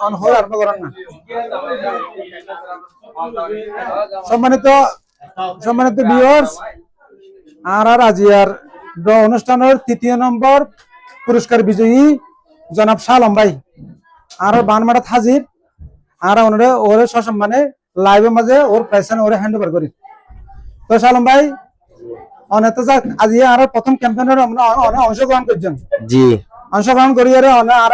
On হয় আর করেন না। সম্মানিত সম্মানিত ভিউয়ার্স, আর আজিয়ার অনুষ্ঠানের 3য় নম্বর পুরস্কার বিজয়ী জনাব শালম ভাই আর বানমারাত হাজির। আর ওনারে ওরে সসম্মানে লাইভের মাঝে ওর প্রাইসন ওরে হ্যান্ড ওভার করি। তো শালম ভাই অনেক আজিয়া আর প্রথম ক্যাম্পেইনের আমরা অংশগ্রহণ করছেন। জি, অংশগ্রহণ করি আর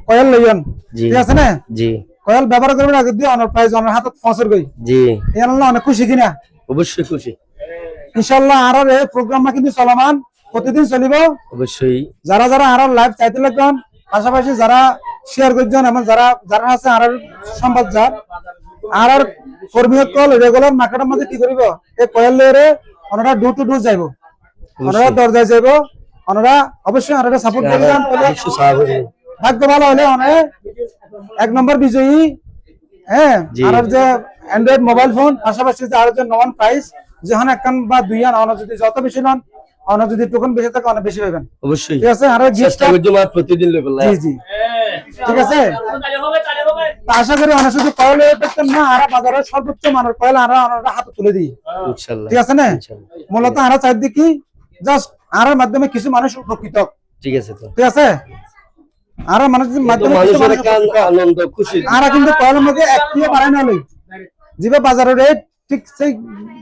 কয়েল লইয়েন, ঠিক আছে না? জি, কয়েল ব্যবহার করবেন আগে দিয়ে অনার প্রাইজ অনার হাতে পৌঁছর গই। জি, এর অনেক খুশি কিনা? অবশ্যই খুশি। ইনশাআল্লাহ আর এই প্রোগ্রামটা কিন্তু চলমান, প্রতিদিন চলিব। অবশ্যই যারা যারা আর লাইভ চাইতে লাগবেন, পাশাপাশি যারা শেয়ার করছেন এবং যারা যারা আছে আর সম্বাদ যার আর কর্মী কল রেগুলার মার্কেটের মধ্যে কি করিব, এই কয়েল লইরে ওনারা ডোর টু ডোর যাইব, ওনারা দরজায় যাইব, ওনারা অবশ্যই আর সাপোর্ট করবেন। ভাগ্য ভালো হলে অনেক 1 নম্বর বিজয়ী, হ্যাঁ, আর যে অ্যান্ড্রয়েড মোবাইল ফোন, পাশাপাশি যে আর যে নন প্রাইস যখন একখান বা দুই আন অন যদি যত বেশি নন অন যদি টোকেন বেশি থাকে অনেক বেশি পাবেন। অবশ্যই, ঠিক আছে। আর চেষ্টা করব প্রতিদিন লেভেল। জি জি, ঠিক আছে। আশা করি অনেক শুধু কয়েল করতেন না, আর বাজারের সর্বোচ্চ মানের কয়েল আর হাতে তুলে দিই ইনশাআল্লাহ, ঠিক আছে না? মূলত আর চাইদি কি জাস্ট আর মাধ্যমে কিছু মানুষ উপকৃত, ঠিক আছে তো, ঠিক আছে। আর মানুষের মাধ্যমে মানুষের আনন্দ খুশি আর কিন্তু কয়েলের মধ্যে একটিও বাড়ায় না লই যেভাবে বাজারের রেট ঠিক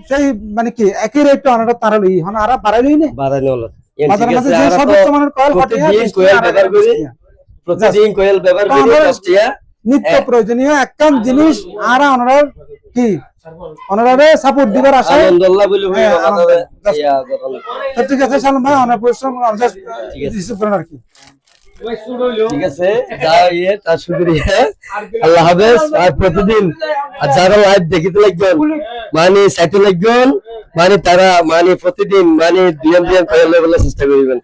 সেই মানে কি একই রেট অনেকটা তারা লই হন আর বাড়াইলই না, বাড়াইলো বাজারের মধ্যে যে সর্বোচ্চ মানের কয়েল প্রতিদিন কয়েল ব্যবহার করি কষ্টিয়া নিত্য প্রয়োজনীয় একখান জিনিস আর ওনারা কি ওনারা সাপোর্ট দিবার আশায় আলহামদুলিল্লাহ বলি হই আমাদের তো ঠিক আছে। শালম ভাই অনেক পরিশ্রম রিসিভ করেন আর কি, ঠিক আছে। যাইয়ে তার শুকরিয়া, আল্লাহ হাফেজ। আর প্রতিদিন যারা লাইভ দেখিতে লাগবেন মানে সাইটে লাগবেন মানে তারা মানে প্রতিদিন মানে দুই কয়েল লেভেলের চেষ্টা করবেন।